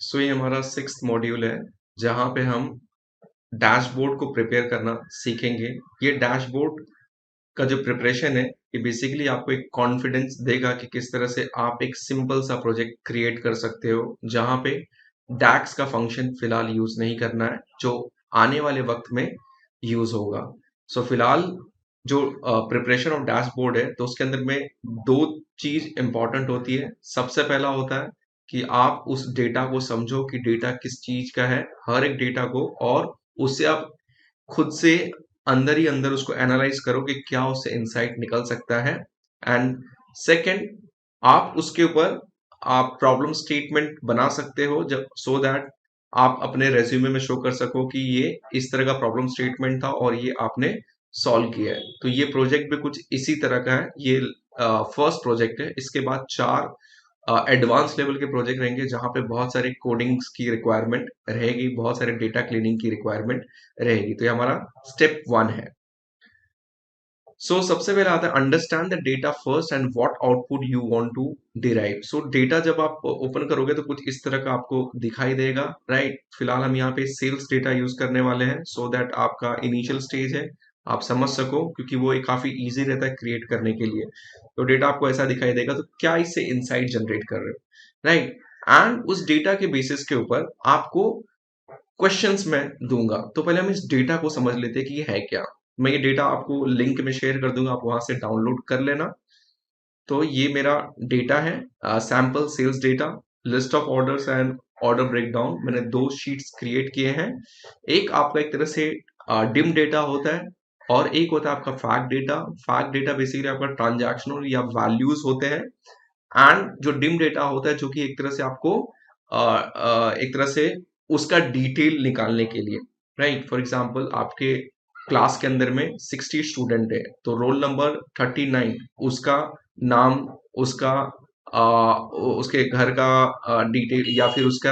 सो ये हमारा 6th module है जहाँ पे हम डैशबोर्ड को प्रिपेयर करना सीखेंगे। ये डैशबोर्ड का जो प्रिपरेशन है ये बेसिकली आपको एक कॉन्फिडेंस देगा कि किस तरह से आप एक सिंपल सा प्रोजेक्ट क्रिएट कर सकते हो जहाँ पे डैक्स का फंक्शन फिलहाल यूज नहीं करना है जो आने वाले वक्त में यूज होगा। सो फिलहाल जो प्रिपरेशन ऑफ डैशबोर्ड है तो उसके अंदर में दो चीज इंपॉर्टेंट होती है। सबसे पहला होता है कि आप उस डेटा को समझो कि डेटा किस चीज का है, हर एक डेटा को, और उससे आप खुद से अंदर ही अंदर उसको एनालाइज करो कि क्या उससे इंसाइट निकल सकता है। एंड सेकंड, आप उसके ऊपर आप प्रॉब्लम स्टेटमेंट बना सकते हो जब सो दैट आप अपने रेज्यूमे में शो कर सको कि ये इस तरह का प्रॉब्लम स्टेटमेंट था और ये आपने सॉल्व किया है। तो ये प्रोजेक्ट भी कुछ इसी तरह का है। ये फर्स्ट प्रोजेक्ट है। इसके बाद 4 एडवांस लेवल के प्रोजेक्ट रहेंगे जहां पे बहुत सारे कोडिंग्स की रिक्वायरमेंट रहेगी, बहुत सारे डेटा क्लीनिंग की रिक्वायरमेंट रहेगी। तो ये हमारा स्टेप 1 है। सबसे पहले आता है understand the data first and what output you want to derive. Data जब आप ओपन करोगे तो कुछ इस तरह का आपको दिखाई देगा, राइट। फिलहाल हम यहाँ पे सेल्स डेटा यूज करने वाले हैं सो दैट आपका इनिशियल स्टेज है, आप समझ सको, क्योंकि वो एक काफी इजी रहता है क्रिएट करने के लिए। तो डेटा आपको ऐसा दिखाई देगा, तो क्या इससे इंसाइट जनरेट कर रहे हो, राइट। एंड उस डेटा के बेसिस के ऊपर आपको क्वेश्चंस मैं दूंगा। तो पहले हम इस डेटा को समझ लेते हैं कि ये है क्या। मैं ये डेटा आपको लिंक में शेयर कर दूंगा, आप वहां से डाउनलोड कर लेना। तो ये मेरा डेटा है, sample sales data, list of orders and order breakdown. मैंने 2 शीट्स क्रिएट किए हैं। एक आपका एक तरह से डिम डेटा होता है और एक होता है आपका fact data. Fact data basically आपका ट्रांजैक्शनल या वैल्यूज होते हैं। एंड जो डिम डेटा होता है जो कि एक तरह से आपको एक तरह से उसका डिटेल निकालने के लिए, राइट। फॉर एग्जांपल आपके क्लास के अंदर में 60 स्टूडेंट है तो रोल नंबर 39, उसका नाम, उसका उसके घर का डिटेल, या फिर उसका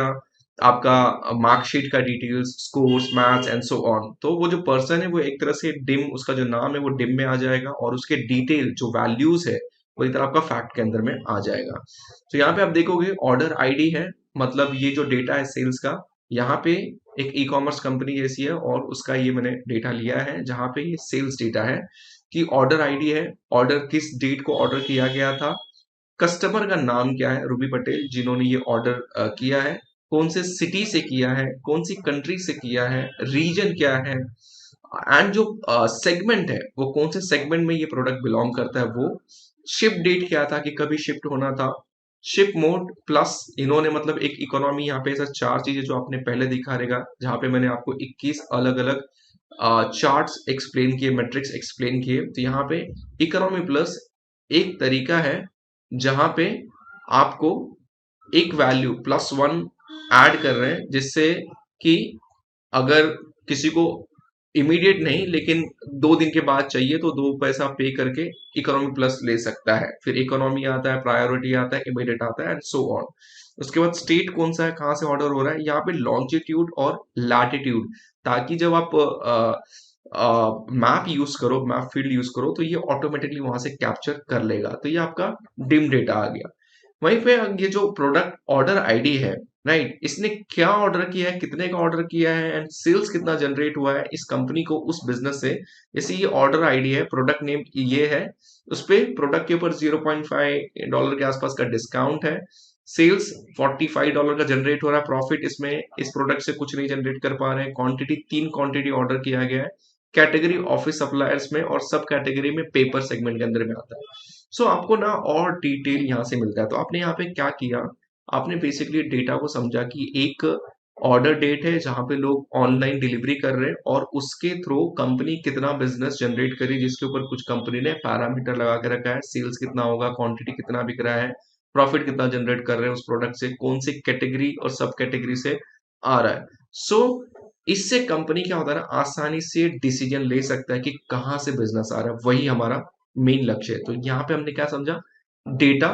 आपका मार्कशीट का details, scores, maths and so on. तो वो जो पर्सन है वो एक तरह से डिम, उसका जो नाम है वो डिम में आ जाएगा और उसके डिटेल जो वैल्यूज है वो एक तरह आपका फैक्ट के अंदर में आ जाएगा। तो यहाँ पे आप देखोगे ऑर्डर आईडी है, मतलब ये जो डेटा है सेल्स का, यहाँ पे एक ई कॉमर्स कंपनी जैसी है और उसका ये मैंने डेटा लिया है जहाँ पे ये सेल्स डेटा है कि ऑर्डर आईडी है, ऑर्डर किस डेट को ऑर्डर किया गया था, कस्टमर का नाम क्या है, रूबी पटेल, जिन्होंने ये ऑर्डर किया है, कौन से सिटी से किया है, कौन सी कंट्री से किया है, रीजन क्या है, एंड जो सेगमेंट है वो कौन से सेगमेंट में ये प्रोडक्ट बिलोंग करता है, वो शिप डेट क्या था कि कभी शिफ्ट होना था, शिप मोड प्लस इन्होंने मतलब एक इकोनॉमी, यहाँ पे ऐसा 4 चीजें जो आपने पहले दिखा रहेगा जहाँ पे मैंने आपको 21 अलग अलग चार्ट्स एक्सप्लेन किए, मैट्रिक्स एक्सप्लेन किए। तो यहाँ पे इकोनॉमी प्लस एक तरीका है जहां पे आपको एक वैल्यू +1 ऐड कर रहे हैं जिससे कि अगर किसी को इमीडिएट नहीं लेकिन 2 दिन के बाद चाहिए तो 2 पैसा पे करके इकोनॉमी प्लस ले सकता है। फिर इकोनॉमी आता है, प्रायोरिटी आता है, इमीडिएट आता है एंड सो ऑन। उसके बाद स्टेट कौन सा है, कहाँ से ऑर्डर हो रहा है, यहाँ पे लॉन्जिट्यूड और लैटिट्यूड, ताकि जब आप मैप यूज करो, मैप फील्ड यूज करो तो ये ऑटोमेटिकली वहां से कैप्चर कर लेगा। तो ये आपका डिम डेटा आ गया। वहीं पे ये जो प्रोडक्ट ऑर्डर आईडी है, राइट, इसने क्या ऑर्डर किया है, कितने का ऑर्डर किया है एंड सेल्स कितना जनरेट हुआ है इस कंपनी को उस बिजनेस से। जैसे ये ऑर्डर आईडी है, प्रोडक्ट नेम ये है, उस पे प्रोडक्ट के ऊपर $0.5 के आसपास का डिस्काउंट है, सेल्स $45 का जनरेट हो रहा है, प्रॉफिट इसमें इस प्रोडक्ट से कुछ नहीं जनरेट कर पा रहे हैं, क्वांटिटी 3 क्वांटिटी ऑर्डर किया गया है, कैटेगरी ऑफिस सप्लायर्स में और सब कैटेगरी में पेपर सेगमेंट के अंदर में आता है। आपको ना और डिटेल यहाँ से मिलता है। तो आपने यहाँ पे क्या किया, आपने बेसिकली डेटा को समझा कि एक ऑर्डर डेट है जहां पे लोग ऑनलाइन डिलीवरी कर रहे हैं और उसके थ्रू कंपनी कितना बिजनेस जनरेट करी, जिसके ऊपर कुछ कंपनी ने पैरामीटर लगा के रखा है, सेल्स कितना होगा, क्वांटिटी कितना बिक रहा है, प्रॉफिट कितना जनरेट कर रहे हैं उस प्रोडक्ट से, कौन सी कैटेगरी और सब कैटेगरी से आ रहा है। सो इससे कंपनी क्या होता है ना, आसानी से डिसीजन ले सकता है कि कहाँ से बिजनेस आ रहा है। वही हमारा मेन लक्ष्य है। तो यहाँ पे हमने क्या समझा, डेटा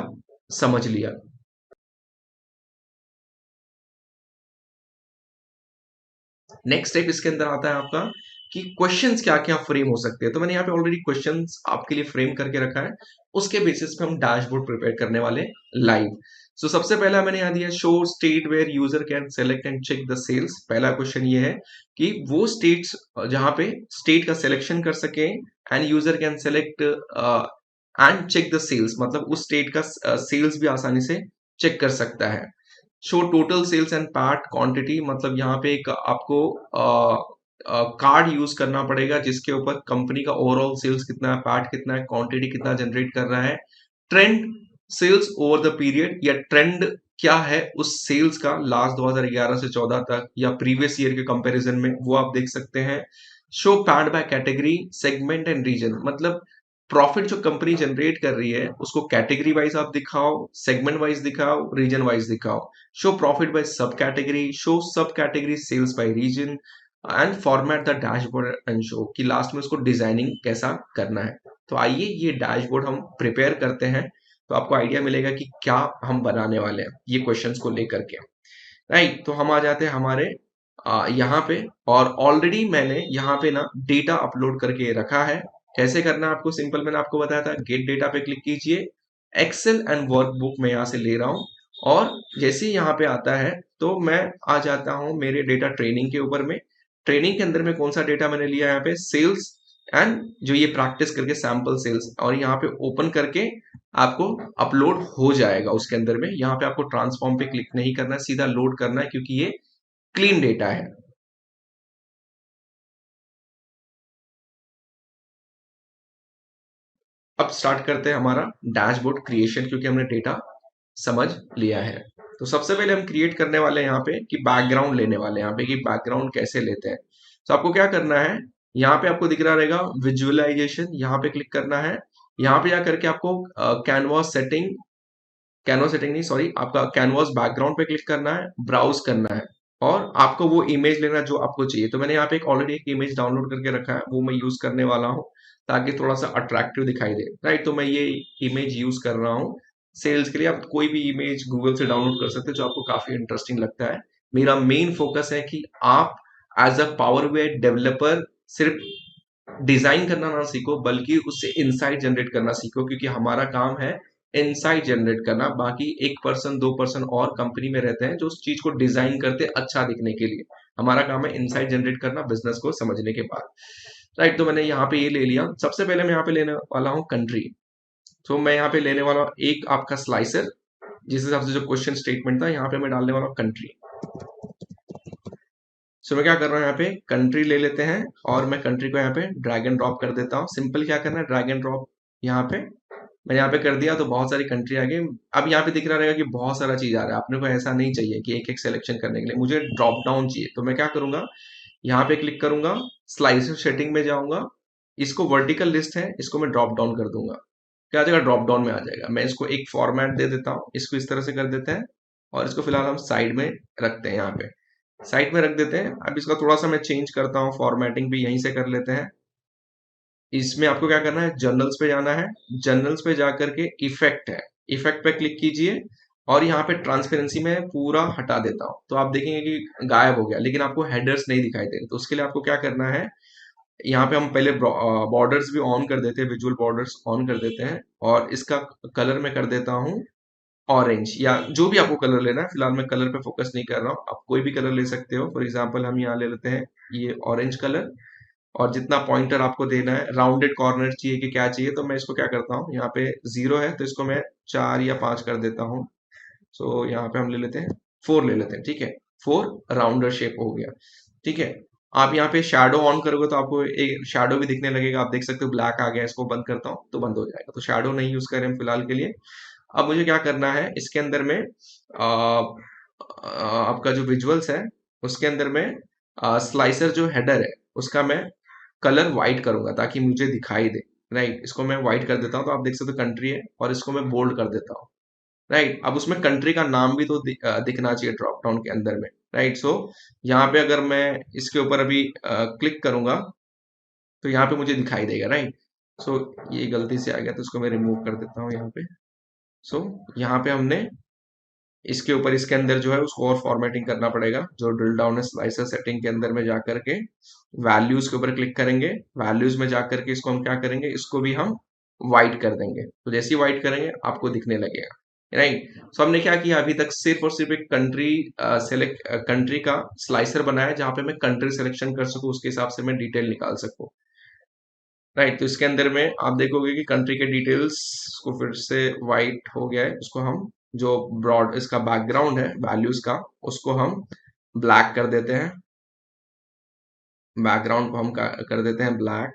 समझ लिया। नेक्स्ट स्टेप इसके अंदर आता है आपका कि क्वेश्चंस क्या क्या फ्रेम हो सकते हैं। तो मैंने यहाँ पे ऑलरेडी क्वेश्चंस आपके लिए फ्रेम करके रखा है, उसके बेसिस पे हम डैशबोर्ड प्रिपेयर करने वाले लाइव। सो सबसे पहला मैंने यहाँ दिया show state where user can select and check the sales. पहला क्वेश्चन ये है कि वो स्टेट्स जहां पे स्टेट का सिलेक्शन कर सके and user can select and check the sales, मतलब उस स्टेट का सेल्स भी आसानी से चेक कर सकता है। Show total sales and pat quantity, मतलब यहाँ पे एक आपको कार्ड यूज करना पड़ेगा जिसके ऊपर कंपनी का ओवरऑल सेल्स कितना है, पैट कितना है, क्वांटिटी कितना जनरेट कर रहा है, trend sales over the period, या ट्रेंड क्या है उस सेल्स का लास्ट 2011 से 14 तक या प्रीवियस ईयर के कंपैरिजन में, वो आप देख सकते हैं। Show pad by category segment and region, मतलब प्रॉफिट जो कंपनी जनरेट कर रही है उसको कैटेगरी वाइज आप दिखाओ, सेगमेंट वाइज दिखाओ, रीजन वाइज दिखाओ। Show profit by sub category, show sub category sales by region and format the dashboard and show, कि लास्ट में उसको डिजाइनिंग कैसा करना है। तो आइए ये डैशबोर्ड हम प्रिपेयर करते हैं, तो आपको आइडिया मिलेगा कि क्या हम बनाने वाले हैं ये क्वेश्चंस को लेकर के। राइट, तो हम आ जाते हैं हमारे यहाँ पे, और ऑलरेडी मैंने यहाँ पे ना डेटा अपलोड करके रखा है। कैसे करना है आपको, सिंपल मैंने आपको बताया था, गेट डेटा पे क्लिक कीजिए, एक्सेल एंड वर्कबुक में यहाँ से ले रहा हूँ, और जैसे ही यहाँ पे आता है तो मैं आ जाता हूँ मेरे डेटा ट्रेनिंग के ऊपर में। ट्रेनिंग के अंदर में कौन सा डेटा मैंने लिया है यहाँ पे, सेल्स एंड जो ये प्रैक्टिस करके सैंपल सेल्स, और यहाँ पे ओपन करके आपको अपलोड हो जाएगा उसके अंदर में। यहाँ पे आपको ट्रांसफॉर्म पे क्लिक नहीं करना है, सीधा लोड करना है क्योंकि ये क्लीन डेटा है। अब स्टार्ट करते हैं हमारा डैशबोर्ड क्रिएशन, क्योंकि हमने डेटा समझ लिया है। तो सबसे पहले हम क्रिएट करने वाले हैं यहाँ पे कि बैकग्राउंड लेने वाले हैं यहाँ पे, कि बैकग्राउंड कैसे लेते हैं। तो आपको क्या करना है, यहाँ पे आपको दिख रहा रहेगा विजुअलाइजेशन, यहाँ पे क्लिक करना है। यहाँ पे जा करके आपको कैनवास सेटिंग, कैनवास सेटिंग नहीं सॉरी, आपका कैनवास बैकग्राउंड पे क्लिक करना है, ब्राउज करना है, और आपको वो इमेज लेना जो आपको चाहिए। तो मैंने यहाँ पे एक ऑलरेडी एक इमेज डाउनलोड करके रखा है, वो मैं यूज करने वाला हूँ ताकि थोड़ा सा अट्रैक्टिव दिखाई दे। राइट, तो मैं ये इमेज यूज कर रहा हूँ सेल्स के लिए। आप कोई भी इमेज गूगल से डाउनलोड कर सकते हैं जो आपको काफी इंटरेस्टिंग लगता है। मेरा मेन फोकस है कि आप as a power BI developer सिर्फ डिजाइन करना ना सीखो, बल्कि उससे इंसाइट जनरेट करना सीखो, क्योंकि हमारा काम है इनसाइट जनरेट करना। बाकी 1% 2% और कंपनी में रहते हैं जो उस चीज को डिजाइन करते हैं अच्छा दिखने के लिए। हमारा काम है इनसाइट जनरेट करना बिजनेस को समझने के बाद। राइट, तो मैंने यहाँ पे ये ले लिया। सबसे पहले मैं यहाँ पे लेने वाला हूँ कंट्री। तो मैं यहाँ पे लेने वाला हूँ एक आपका स्लाइसर, जिस हिसाब से जो क्वेश्चन स्टेटमेंट था यहाँ पे मैं डालने वाला हूँ कंट्री। सो मैं क्या कर रहा हूँ, यहाँ पे कंट्री ले लेते हैं, और मैं कंट्री को यहाँ पे ड्रैग एंड ड्रॉप कर देता हूँ। सिंपल क्या करना है, ड्रैग एंड ड्रॉप यहाँ पे मैंने यहाँ पे कर दिया, तो बहुत सारी कंट्री आ गई। अब यहाँ पे दिख रहा रहेगा कि बहुत सारा चीज आ रहा है। अपने को ऐसा नहीं चाहिए कि एक एक सिलेक्शन करने के लिए, मुझे ड्रॉप डाउन चाहिए। तो मैं क्या करूंगा, यहाँ पे क्लिक करूंगा, स्लाइसर सेटिंग में जाऊंगा, इसको वर्टिकल लिस्ट है, इसको मैं ड्रॉप डाउन कर दूंगा। क्या आ जाएगा, ड्रॉप डाउन में आ जाएगा। मैं इसको एक फॉर्मेट दे देता हूँ, इसको इस तरह से कर देते हैं, और इसको फिलहाल हम साइड में रखते हैं, यहाँ पे साइड में रख देते हैं। अब इसका थोड़ा सा मैं चेंज करता हूँ, फॉर्मेटिंग भी यहीं से कर लेते हैं। इसमें आपको क्या करना है, जर्नल्स पे जाना है, जर्नल्स पे जाकर के इफेक्ट है, इफेक्ट पे क्लिक कीजिए, और यहाँ पे ट्रांसपेरेंसी में पूरा हटा देता हूँ। तो आप देखेंगे कि गायब हो गया, लेकिन आपको हेडर्स नहीं दिखाई दे रहे। तो उसके लिए आपको क्या करना है, यहाँ पे हम पहले बॉर्डर्स भी ऑन कर देते हैं, विजुअल बॉर्डर्स ऑन कर देते हैं, और इसका कलर मैं कर देता हूँ ऑरेंज, या जो भी आपको कलर लेना है। फिलहाल मैं कलर पे फोकस नहीं कर रहा हूँ, आप कोई भी कलर ले सकते हो। फॉर एग्जांपल हम यहाँ ले लेते हैं ये ऑरेंज कलर, और जितना पॉइंटर आपको देना है, राउंडेड कॉर्नर चाहिए कि क्या चाहिए, तो मैं इसको क्या करता हूँ, यहाँ पे 0 है तो इसको मैं 4 या 5 कर देता हूँ। सो यहाँ पे हम ले लेते हैं 4 ले लेते हैं, ठीक है, 4 राउंडर शेप हो गया। ठीक है, आप यहाँ पे शैडो ऑन करोगे तो आपको एक शैडो भी दिखने लगेगा, आप देख सकते हो ब्लैक आ गया। इसको बंद करता हूँ तो बंद हो जाएगा। तो शैडो नहीं यूज करें हम फिलहाल के लिए। अब मुझे क्या करना है, इसके अंदर में आपका जो विजुअल्स है उसके अंदर में स्लाइसर जो हेडर है उसका मैं कलर व्हाइट करूंगा ताकि मुझे दिखाई दे। राइट, इसको मैं व्हाइट कर देता हूँ, तो आप देख सकते हो कंट्री है, और इसको मैं बोल्ड कर देता हूँ। राइट, अब उसमें कंट्री का नाम भी तो दिखना चाहिए ड्रॉप डाउन के अंदर में। राइट, सो यहाँ पे अगर मैं इसके ऊपर अभी क्लिक करूंगा तो यहाँ पे मुझे दिखाई देगा। राइट, सो ये गलती से आ गया तो इसको मैं रिमूव कर देता हूँ यहाँ पे। सो यहाँ पे हमने इसके ऊपर इसके अंदर जो है उसको और फॉर्मेटिंग करना पड़ेगा। जो ड्रिल डाउन है स्लाइसर सेटिंग के अंदर में जाकर के वैल्यूज के ऊपर क्लिक करेंगे। वैल्यूज में जाकर के इसको हम क्या करेंगे, इसको भी हम वाइट कर देंगे। तो जैसे ही वाइट करेंगे आपको दिखने लगेगा, राइट। सो हमने क्या किया अभी तक, सिर्फ और सिर्फ एक कंट्री सेलेक्ट कंट्री का स्लाइसर बनाया जहां पे मैं कंट्री सिलेक्शन कर सकूं, उसके हिसाब से मैं डिटेल निकाल सकूं, राइट। तो इसके अंदर में आप देखोगे कि कंट्री के डिटेल्स को फिर से वाइट हो गया है। उसको हम जो ब्रॉड इसका बैकग्राउंड है वैल्यूज का, उसको हम ब्लैक कर देते हैं। बैकग्राउंड को हम कर देते हैं ब्लैक।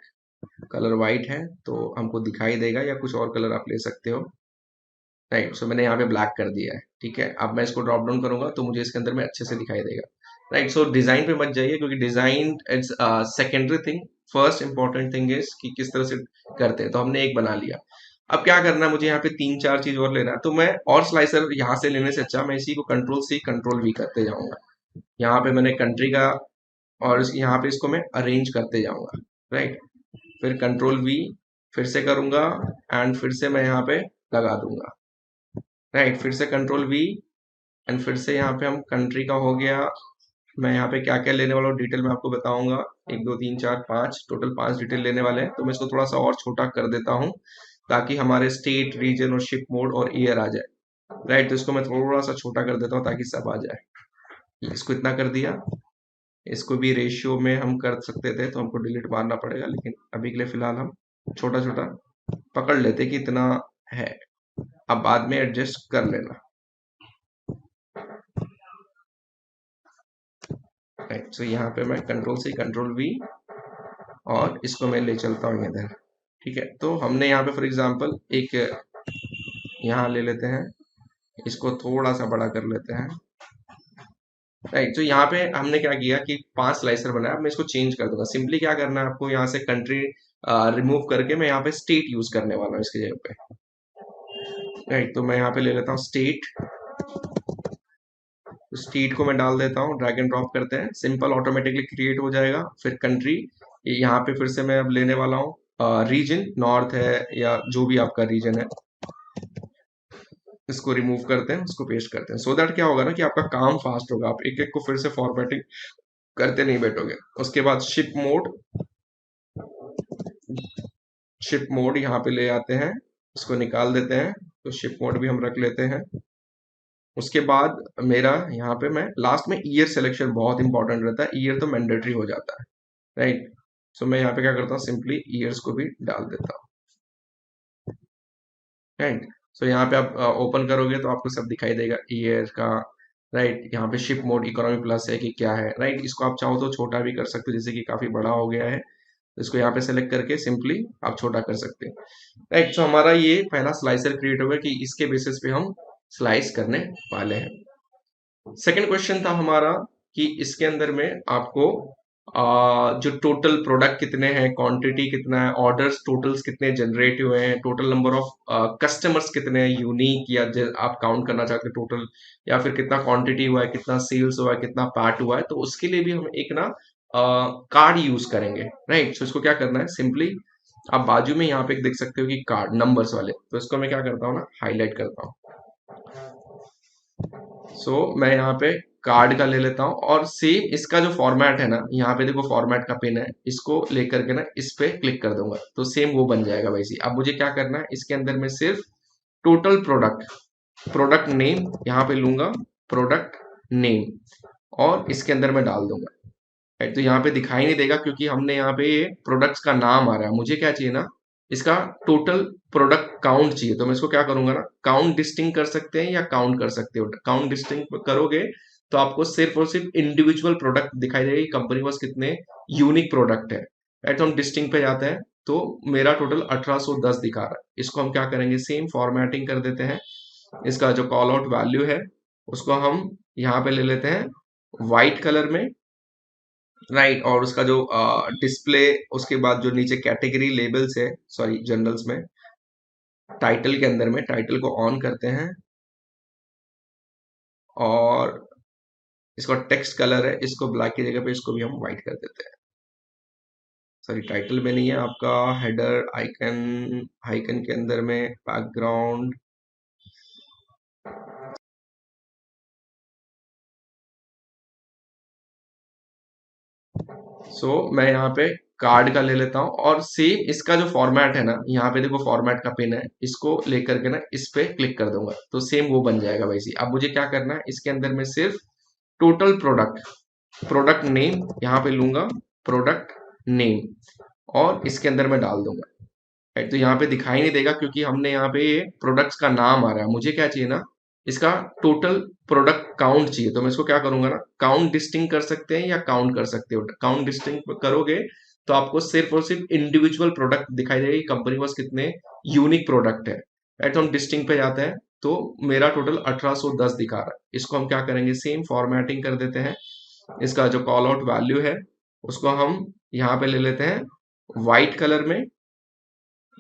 कलर वाइट है तो हमको दिखाई देगा, या कुछ और कलर आप ले सकते हो, राइट। सो मैंने यहाँ पे ब्लैक कर दिया है, ठीक है। अब मैं इसको ड्रॉप डाउन करूंगा तो मुझे इसके अंदर में अच्छे से दिखाई देगा, राइट। सो डिजाइन पे मत जाइए क्योंकि design it's secondary thing. First important thing is कि किस तरह से करते हैं। तो हमने एक बना लिया। अब क्या करना है, मुझे यहाँ पे 3-4 चीज और लेना है। तो मैं और स्लाइसर यहाँ से लेने से अच्छा मैं इसी को कंट्रोल C कंट्रोल V करते जाऊंगा। यहाँ पे मैंने कंट्री का, और यहाँ पे इसको मैं अरेंज करते जाऊंगा, राइट। फिर कंट्रोल V फिर से करूंगा, एंड फिर से मैं यहाँ पे लगा दूंगा, राइट। फिर से कंट्रोल V, एंड फिर से यहाँ पे हम कंट्री का हो गया। मैं यहाँ पे क्या क्या लेने वाला हूँ डिटेल में आपको बताऊंगा। 1 2 3 4 5 टोटल 5 डिटेल लेने वाले हैं। तो मैं इसको थोड़ा सा और छोटा कर देता हूँ ताकि हमारे स्टेट, रीजन और शिप मोड और ईयर आ जाए, राइट। तो इसको मैं थोड़ा सा छोटा कर देता हूँ ताकि सब आ जाए। इसको इतना कर दिया। इसको भी रेशियो में हम कर सकते थे तो हमको डिलीट मारना पड़ेगा, लेकिन अभी के लिए फिलहाल हम छोटा छोटा पकड़ लेते कि इतना है। अब बाद में एडजस्ट कर लेना, राइट। सो यहाँ पे मैं कंट्रोल C कंट्रोल V, और इसको मैं ले चलता हूँ इधर, ठीक है। तो हमने यहाँ पे फॉर एग्जांपल एक यहाँ ले लेते हैं, इसको थोड़ा सा बड़ा कर लेते हैं, राइट। तो यहाँ पे हमने क्या किया कि 5 स्लाइसर बनाया। अब मैं इसको चेंज कर दूंगा। सिंपली क्या करना है आपको, यहाँ से कंट्री रिमूव करके मैं यहाँ पे स्टेट यूज करने वाला हूँ इसकी जगह पे, राइट। तो मैं यहाँ पे ले लेता हूँ स्टेट। तो स्टेट को मैं डाल देता हूँ, ड्रैग एंड ड्रॉप करते हैं, सिंपल ऑटोमेटिकली क्रिएट हो जाएगा। फिर कंट्री, यहाँ पे फिर से मैं अब लेने वाला हूँ रीजन, नॉर्थ है या जो भी आपका रीजन है, इसको रिमूव करते हैं, उसको पेस्ट करते हैं। सो दैट क्या होगा ना कि आपका काम फास्ट होगा, आप एक एक को फिर से फॉर्मेटिंग करते नहीं बैठोगे। उसके बाद शिप मोड, शिप मोड यहाँ पे ले आते हैं, इसको निकाल देते हैं। तो शिप मोड भी हम रख लेते हैं। उसके बाद मेरा यहाँ पे मैं लास्ट में ईयर सिलेक्शन बहुत इंपॉर्टेंट रहता है। ईयर तो मैंडेटरी हो जाता है, राइट। सो मैं यहाँ पे क्या करता हूँ, सिंपली ईयर्स को भी डाल देता हूँ, राइट। सो यहाँ पे आप ओपन करोगे तो आपको सब दिखाई देगा ईयर का, राइट। यहाँ पे शिप मोड इकोनॉमी प्लस है कि क्या है, राइट। इसको आप चाहो तो छोटा भी कर सकते हो, जैसे कि काफी बड़ा हो गया है तो इसको यहाँ पे सेलेक्ट करके सिंपली आप छोटा कर सकते हैं, राइट। सो हमारा ये पहला स्लाइसर क्रिएट होगा कि इसके बेसिस पे हम स्लाइस करने वाले हैं। सेकंड क्वेश्चन था हमारा कि इसके अंदर में आपको जो टोटल प्रोडक्ट कितने हैं, क्वांटिटी कितना है, ऑर्डर्स टोटल्स कितने जनरेट हुए हैं, टोटल नंबर ऑफ कस्टमर्स कितने हैं यूनिक, या आप काउंट करना चाहते हैं टोटल, या फिर कितना क्वांटिटी हुआ है, कितना सेल्स हुआ है, कितना पार्ट हुआ है। तो उसके लिए भी हम एक ना कार्ड यूज करेंगे, राइट। सो इसको क्या करना है, सिंपली आप बाजू में यहाँ पे देख सकते हो कि कार्ड नंबर्स वाले, तो इसको मैं क्या करता हूँ ना, हाईलाइट करता हूँ। मैं यहाँ पे कार्ड का ले लेता हूँ, और सेम इसका जो फॉर्मेट है ना, यहाँ पे देखो फॉर्मेट का पिन है, इसको लेकर के ना इस पे क्लिक कर दूंगा तो सेम वो बन जाएगा वैसे। अब मुझे क्या करना है, इसके अंदर में सिर्फ टोटल प्रोडक्ट, प्रोडक्ट नेम यहाँ पे लूंगा, प्रोडक्ट नेम, और इसके अंदर मैं डाल दूंगा, राइट। तो यहाँ पे दिखाई नहीं देगा क्योंकि हमने यहाँ पे ये प्रोडक्ट्स का नाम आ रहा है। मुझे क्या चाहिए ना, इसका टोटल प्रोडक्ट काउंट चाहिए। तो मैं इसको क्या करूंगा ना, काउंट डिस्टिंग कर सकते हैं या काउंट कर सकते हो। काउंट डिस्टिंग करोगे तो आपको सिर्फ और सिर्फ इंडिविजुअल प्रोडक्ट दिखाई देगा कि कंपनी के पास कितने यूनिक प्रोडक्ट है, राइट। तो हम डिस्टिंग पे जाते हैं, तो मेरा टोटल 1810 दिखा रहा है। इसको हम क्या करेंगे, सेम फॉर्मेटिंग कर देते हैं। इसका जो कॉल आउट वैल्यू है उसको हम यहाँ पे ले लेते हैं व्हाइट कलर में, राइट। और उसका जो डिस्प्ले, उसके बाद जो नीचे कैटेगरी लेबल्स है, सॉरी जनरल्स में, टाइटल के अंदर में टाइटल को ऑन करते हैं, और इसका टेक्स्ट कलर है, इसको ब्लैक की जगह पे इसको भी हम व्हाइट कर देते हैं। सॉरी टाइटल में नहीं है, आपका हेडर आइकन, आइकन के अंदर में बैकग्राउंड, मैं यहाँ पे कार्ड का ले लेता हूँ और सेम इसका जो फॉर्मेट है ना, यहाँ पे देखो फॉर्मेट का पिन है, इसको लेकर के ना इस पे क्लिक कर दूंगा तो सेम वो बन जाएगा वैसे ही। अब मुझे क्या करना है, इसके अंदर में सिर्फ टोटल प्रोडक्ट, प्रोडक्ट नेम यहाँ पे लूंगा, प्रोडक्ट नेम, और इसके अंदर मैं डाल दूंगा। राइट, तो यहाँ पे दिखाई नहीं देगा क्योंकि हमने यहाँ पे ये प्रोडक्ट्स का नाम आ रहा है। मुझे क्या चाहिए ना, इसका टोटल प्रोडक्ट काउंट चाहिए। तो मैं इसको क्या करूंगा ना, काउंट डिस्टिंग कर सकते हैं या काउंट कर सकते हो। काउंट डिस्टिंग करोगे तो आपको सिर्फ और सिर्फ इंडिविजुअल प्रोडक्ट दिखाई देगा कि कंपनी के पास कितने यूनिक प्रोडक्ट है। राइट, तो हम डिस्टिंग पे जाते हैं तो मेरा टोटल 1810 दिखा रहा है। इसको हम क्या करेंगे, सेम फॉर्मेटिंग कर देते हैं। इसका जो कॉल आउट वैल्यू है उसको हम यहाँ पे ले लेते हैं व्हाइट कलर में।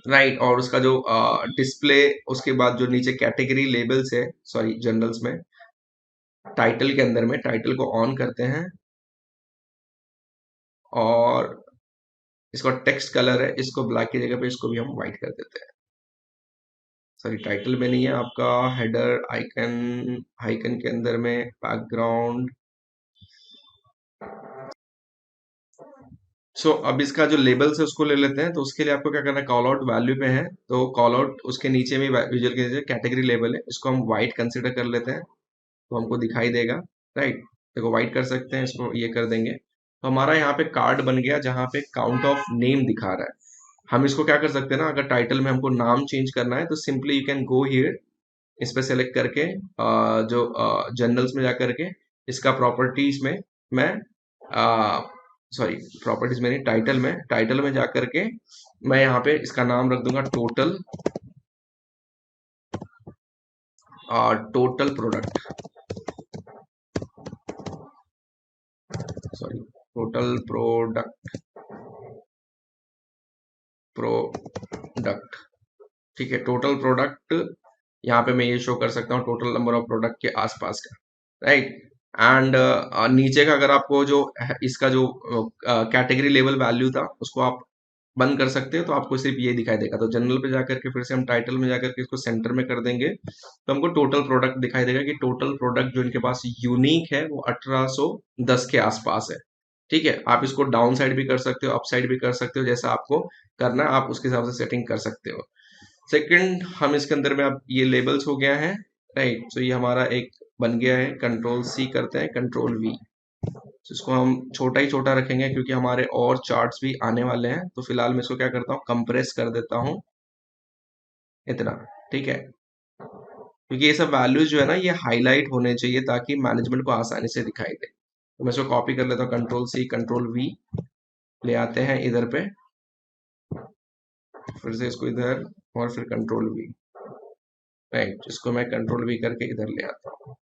राइट, और उसका जो डिस्प्ले, उसके बाद जो नीचे कैटेगरी लेबल्स है, सॉरी जनरल्स में, टाइटल के अंदर में टाइटल को ऑन करते हैं, और इसका टेक्स्ट कलर है, इसको ब्लैक की जगह पे इसको भी हम व्हाइट कर देते हैं। सॉरी, टाइटल में नहीं है आपका, हेडर आइकन, आइकन के अंदर में बैकग्राउंड। अब इसका जो लेबल्स है उसको ले लेते हैं। तो उसके लिए आपको क्या करना है, कॉल आउट वैल्यू पे है तो कॉल आउट उसके नीचे में विजुअल के नीचे कैटेगरी लेबल है, इसको हम व्हाइट कंसिडर कर लेते हैं तो हमको दिखाई देगा। राइट, देखो व्हाइट कर सकते हैं, इसको ये कर देंगे तो हमारा यहाँ पे कार्ड बन गया जहाँ पे काउंट ऑफ नेम दिखा रहा है। हम इसको क्या कर सकते हैं ना, अगर टाइटल में हमको नाम चेंज करना है तो simply you can go here, इस पे सेलेक्ट करके जो जनरल्स में जा करके इसका प्रॉपर्टीज में मैं, सॉरी प्रॉपर्टीज में नहीं, टाइटल में, टाइटल में जा करके मैं यहाँ पे इसका नाम रख दूंगा total, total product, sorry total product, product, ठीक है, टोटल प्रोडक्ट। यहाँ पे मैं ये शो कर सकता हूँ टोटल नंबर ऑफ प्रोडक्ट के आसपास का। राइट, एंड नीचे का अगर आपको जो इसका जो कैटेगरी लेवल वैल्यू था उसको आप बंद कर सकते हो तो आपको सिर्फ ये दिखाई देगा। तो जनरल पे जाकर के फिर से हम टाइटल में जाकर के इसको सेंटर में कर देंगे तो हमको टोटल प्रोडक्ट दिखाई देगा कि टोटल प्रोडक्ट जो इनके पास यूनिक है वो 1810 के आसपास है। ठीक है, आप इसको डाउन साइड भी कर सकते हो, अप साइड भी कर सकते हो, जैसा आपको करना है आप उसके हिसाब से सेटिंग कर सकते हो। सेकंड, हम इसके अंदर में अब ये लेबल्स हो गया है। राइट, तो ये हमारा एक बन गया है। कंट्रोल सी करते हैं, कंट्रोल वी, तो इसको हम छोटा ही छोटा रखेंगे क्योंकि हमारे और चार्ट्स भी आने वाले हैं। तो फिलहाल मैं इसको क्या करता हूँ, कंप्रेस कर देता हूँ इतना। ठीक है, क्योंकि ये सब वैल्यूज जो है ना ये हाईलाइट होने चाहिए ताकि मैनेजमेंट को आसानी से दिखाई दे। तो मैं इसको कॉपी कर लेता हूँ, कंट्रोल सी कंट्रोल वी, ले आते हैं इधर पे, फिर से इसको इधर, और फिर कंट्रोल वी। राइट, इसको मैं कंट्रोल वी करके इधर ले आता हूँ।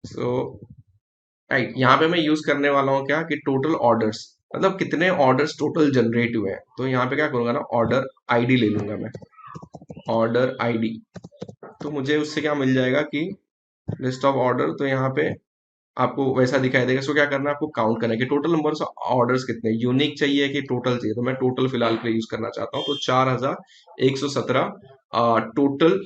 सो राइट, यहाँ पे मैं यूज करने वाला हूँ क्या, कि टोटल ऑर्डर्स, मतलब कितने ऑर्डर्स टोटल जनरेट हुए हैं। तो यहाँ पे क्या करूंगा ना, ऑर्डर आईडी ले लूंगा मैं, ऑर्डर आईडी। तो मुझे उससे क्या मिल जाएगा कि लिस्ट ऑफ ऑर्डर, तो यहाँ पे आपको वैसा दिखाई देगा। इसको क्या करना है, आपको काउंट करना है कि टोटल नंबर ऑफ ऑर्डर्स कितने, यूनिक चाहिए कि टोटल चाहिए। तो मैं टोटल फिलहाल के लिए यूज करना चाहता हूँ, तो 4117 टोटल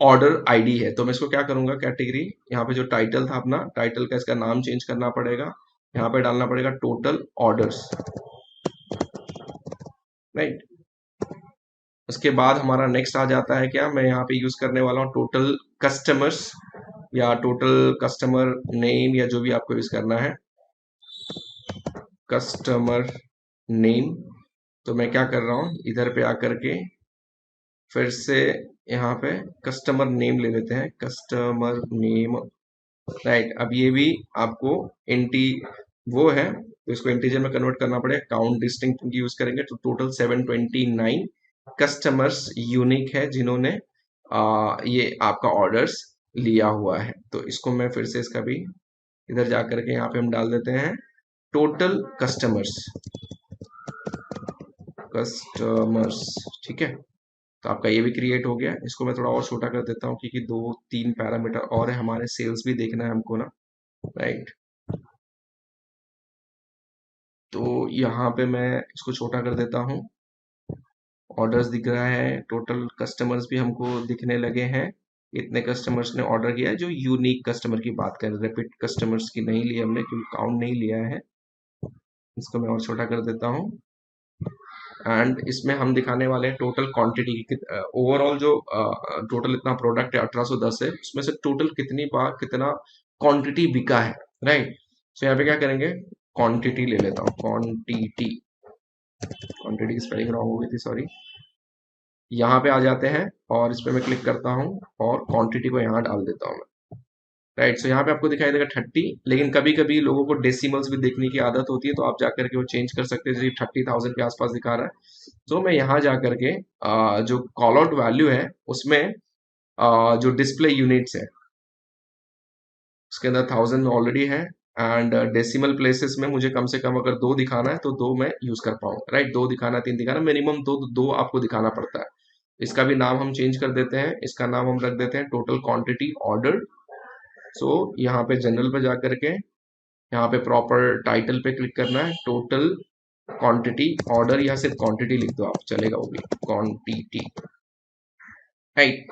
ऑर्डर आईडी है। तो मैं इसको क्या करूंगा, कैटेगरी, यहाँ पे जो टाइटल था अपना, टाइटल का इसका नाम चेंज करना पड़ेगा, यहाँ पे डालना पड़ेगा टोटल ऑर्डर्स। राइट, उसके बाद हमारा नेक्स्ट आ जाता है क्या, मैं यहाँ पे यूज करने वाला हूँ टोटल कस्टमर्स, या टोटल कस्टमर नेम, या जो भी आपको यूज करना है, कस्टमर नेम। तो मैं क्या कर रहा हूँ, इधर पे आकर के फिर से यहाँ पे कस्टमर नेम ले लेते हैं, कस्टमर नेम। राइट, अब ये भी आपको इंटी वो है तो इसको इंटीजर में कन्वर्ट करना पड़ेगा, काउंट डिस्टिंक्ट यूज करेंगे तो टोटल 729 कस्टमर्स यूनिक है जिन्होंने ये आपका ऑर्डर्स लिया हुआ है। तो इसको मैं फिर से इसका भी इधर जा करके यहाँ पे हम डाल देते हैं टोटल कस्टमर्स, कस्टमर्स। ठीक है, तो आपका ये भी क्रिएट हो गया। इसको मैं थोड़ा और छोटा कर देता हूँ क्योंकि 2-3 पैरामीटर और है, हमारे सेल्स भी देखना है हमको ना। राइट, तो यहाँ पे मैं इसको छोटा कर देता हूँ, ऑर्डर्स दिख रहा है, टोटल कस्टमर्स भी हमको दिखने लगे हैं। इतने कस्टमर्स ने ऑर्डर किया है, जो यूनिक कस्टमर की बात करें, रिपीट कस्टमर्स की नहीं ली हमने क्योंकि काउंट नहीं लिया है। इसको मैं और छोटा कर देता हूँ। एंड इसमें हम दिखाने वाले हैं टोटल क्वांटिटी की, ओवरऑल जो टोटल इतना प्रोडक्ट है 1810 है, उसमें से टोटल कितनी बार कितना क्वांटिटी बिका है, राइट। सो यहाँ पे क्या करेंगे, क्वांटिटी ले लेता हूँ, क्वांटिटी, क्वांटिटी की स्पेलिंग रॉन्ग हो गई थी, सॉरी। यहाँ पे आ जाते हैं और इस पे मैं क्लिक करता हूँ और क्वांटिटी को यहाँ डाल देता हूँ, राइट। सो यहाँ पे आपको दिखाई देगा 30, लेकिन कभी कभी लोगों को डेसिमल्स भी देखने की आदत होती है, तो आप जाकर के वो चेंज कर सकते हैं। जैसे 30,000 के आसपास दिखा रहा है, तो मैं यहाँ जा करके जो कॉल आउट वैल्यू है उसमें जो डिस्प्ले यूनिट्स है उसके अंदर 1000 ऑलरेडी है। एंड डेसिमल प्लेसेस में मुझे कम से कम अगर 2 दिखाना है तो 2 मैं यूज कर पाऊँ, राइट। 2 दिखाना, 3 दिखाना, मिनिमम दो आपको दिखाना पड़ता है। इसका भी नाम हम चेंज कर देते हैं, इसका नाम हम रख देते हैं टोटल क्वांटिटी ऑर्डर। सो यहाँ पे जनरल पे जा करके यहाँ पे प्रॉपर टाइटल पे क्लिक करना है, टोटल क्वांटिटी ऑर्डर, या सिर्फ क्वांटिटी लिख दो आप, चलेगा वो भी, क्वांटिटी, राइट।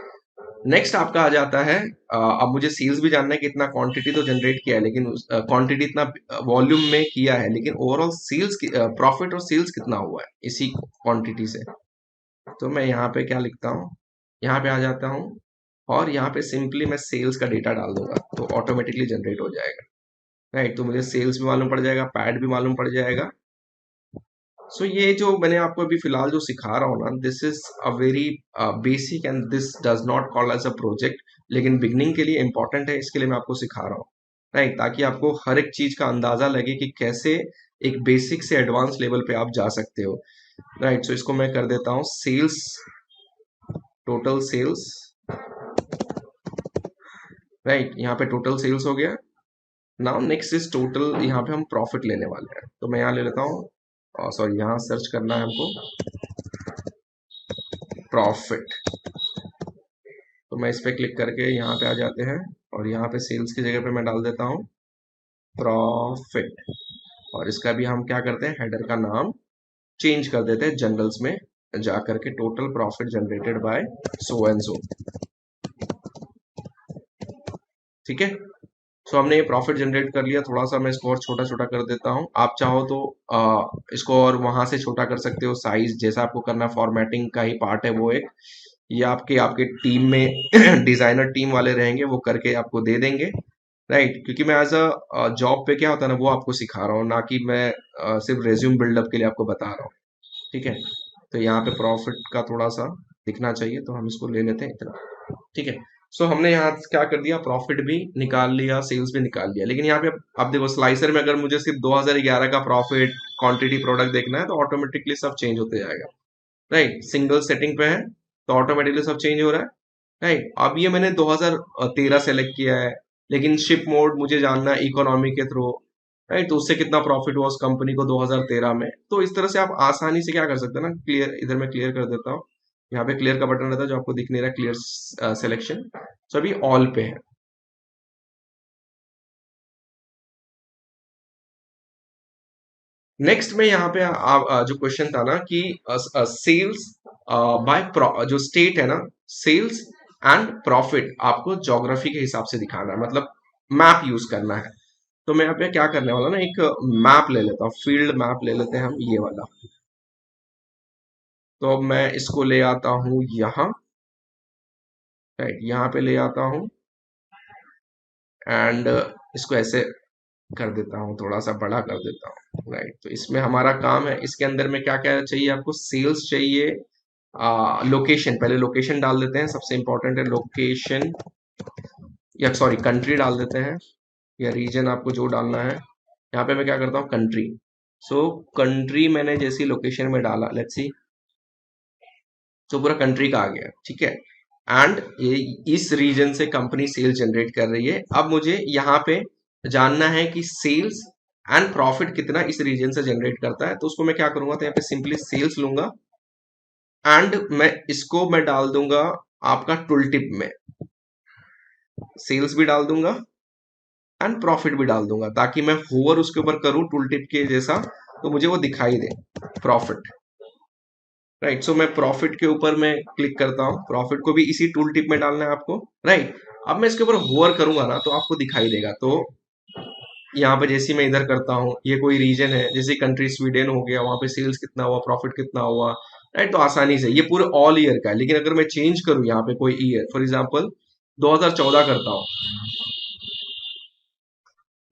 नेक्स्ट आपका आ जाता है, अब मुझे सेल्स भी जानना है कि इतना क्वांटिटी तो जनरेट किया है, लेकिन क्वांटिटी इतना वॉल्यूम में किया है, लेकिन ओवरऑल सेल्स प्रॉफिट और सेल्स कितना हुआ है इसी क्वांटिटी से। तो मैं यहाँ पे क्या लिखता हूँ, यहाँ पे आ जाता हूँ और यहाँ पे सिंपली मैं सेल्स का डेटा डाल दूंगा, तो ऑटोमेटिकली जनरेट हो जाएगा, राइट। तो मुझे सेल्स भी मालूम पड़ जाएगा, पैड भी मालूम पड़ जाएगा। सो ये जो मैंने आपको अभी फिलहाल जो सिखा रहा हूँ ना, this is a very basic and this does not call as a project, लेकिन बिगनिंग के लिए इंपॉर्टेंट है, इसके लिए मैं आपको सिखा रहा हूँ, राइट। ताकि आपको हर एक चीज का अंदाजा लगे कि कैसे एक बेसिक से एडवांस लेवल पे आप जा सकते हो, राइट। सो इसको मैं कर देता हूँ सेल्स, टोटल सेल्स, राइट। यहाँ पे टोटल सेल्स हो गया। नाउ नेक्स्ट इज टोटल, यहाँ पे हम प्रॉफिट लेने वाले हैं, तो मैं यहाँ ले लेता हूँ, सॉरी यहाँ सर्च करना है हमको प्रॉफिट। तो मैं इस पे क्लिक करके यहाँ पे आ जाते हैं और यहाँ पे सेल्स की जगह पे मैं डाल देता हूँ प्रॉफिट। और इसका भी हम क्या करते हैं, हेडर का नाम चेंज कर देते हैं, जनरल्स में जा करके total profit generated by so and so, ठीक है। सो हमने ये प्रॉफिट जनरेट कर लिया। थोड़ा सा मैं इसको और छोटा छोटा कर देता हूँ, आप चाहो तो इसको और वहां से छोटा कर सकते हो, साइज जैसा आपको करना, फॉर्मेटिंग का ही पार्ट है वो एक, ये आपके आपके टीम में डिजाइनर टीम वाले रहेंगे, वो करके आपको दे देंगे, राइट। क्योंकि मैं एज अ जॉब पे क्या होता है ना, वो आपको सिखा रहा हूँ, ना कि मैं सिर्फ रेज्यूम बिल्डअप के लिए आपको बता रहा हूँ, ठीक है। तो यहाँ पे प्रॉफिट का थोड़ा सा दिखना चाहिए, तो हम इसको ले लेते हैं इतना, ठीक है। सो हमने यहाँ क्या कर दिया, प्रॉफिट भी निकाल लिया, सेल्स भी निकाल लिया। लेकिन यहाँ पे अब देखो स्लाइसर में अगर मुझे सिर्फ 2011 का प्रॉफिट, क्वांटिटी, प्रोडक्ट देखना है, तो ऑटोमेटिकली सब चेंज होते जाएगा, राइट। सिंगल सेटिंग पे है तो ऑटोमेटिकली सब चेंज हो रहा है, राइट। अब ये मैंने 2013 सेलेक्ट किया है, लेकिन शिप मोड मुझे जानना है इकोनॉमी के थ्रू, राइट। तो उससे कितना प्रॉफिट हुआ उस कंपनी को 2013 में। तो इस तरह से आप आसानी से क्या कर सकते हैं ना, क्लियर, इधर मैं क्लियर कर देता हूँ, यहाँ पे क्लियर का बटन रहता है जो आपको दिख नहीं रहा, क्लियर सिलेक्शन। सो अभी ऑल पे है। नेक्स्ट में यहाँ पे जो क्वेश्चन था ना कि सेल्स बाय जो स्टेट है ना, सेल्स एंड प्रॉफिट आपको ज्योग्राफी के हिसाब से दिखाना है, मतलब मैप यूज करना है। तो मैं यहाँ पे क्या करने वाला ना, एक मैप ले लेता हूँ, फील्ड मैप ले लेते हैं हम, ये वाला। तो अब मैं इसको ले आता हूँ यहाँ, राइट, यहाँ पे ले आता हूँ एंड इसको ऐसे कर देता हूँ, थोड़ा सा बड़ा कर देता हूँ, राइट। तो इसमें हमारा काम है, इसके अंदर में क्या क्या चाहिए आपको, सेल्स चाहिए, लोकेशन, पहले लोकेशन डाल देते हैं, सबसे इंपॉर्टेंट है लोकेशन, या सॉरी कंट्री डाल देते हैं, या रीजन आपको जो डालना है। यहाँ पे मैं क्या करता हूँ, कंट्री। सो कंट्री मैंने जैसी लोकेशन में डाला, लेट्स सी, तो पूरा कंट्री का आ गया, ठीक है। एंड ये इस रीजन से कंपनी सेल्स जनरेट कर रही है। अब मुझे यहाँ पे जानना है कि सेल्स एंड प्रॉफिट कितना इस रीजन से जनरेट करता है, तो उसको मैं क्या करूंगा, तो यहाँ पे सिंपली सेल्स लूंगा एंड मैं डाल दूंगा आपका टूल टिप में, सेल्स भी डाल दूंगा एंड प्रॉफिट भी डाल दूंगा, ताकि मैं होवर उसके ऊपर करूं टूल टिप के जैसा, तो मुझे वो दिखाई दे प्रॉफिट, राइट। सो मैं प्रॉफिट के ऊपर मैं क्लिक करता हूँ, प्रॉफिट को भी इसी टूल टिप में डालना है आपको, राइट। अब मैं इसके ऊपर होवर करूंगा ना तो आपको दिखाई देगा। तो यहाँ पे जैसे मैं इधर करता हूँ, ये कोई रीजन है, जैसे कंट्री स्वीडन हो गया, वहां पे सेल्स कितना हुआ, प्रॉफिट कितना हुआ, राइट। तो आसानी से ये पूरे ऑल ईयर का है। लेकिन अगर मैं चेंज करूँ यहाँ पे कोई ईयर, फॉर एग्जाम्पल 2014 करता हूँ,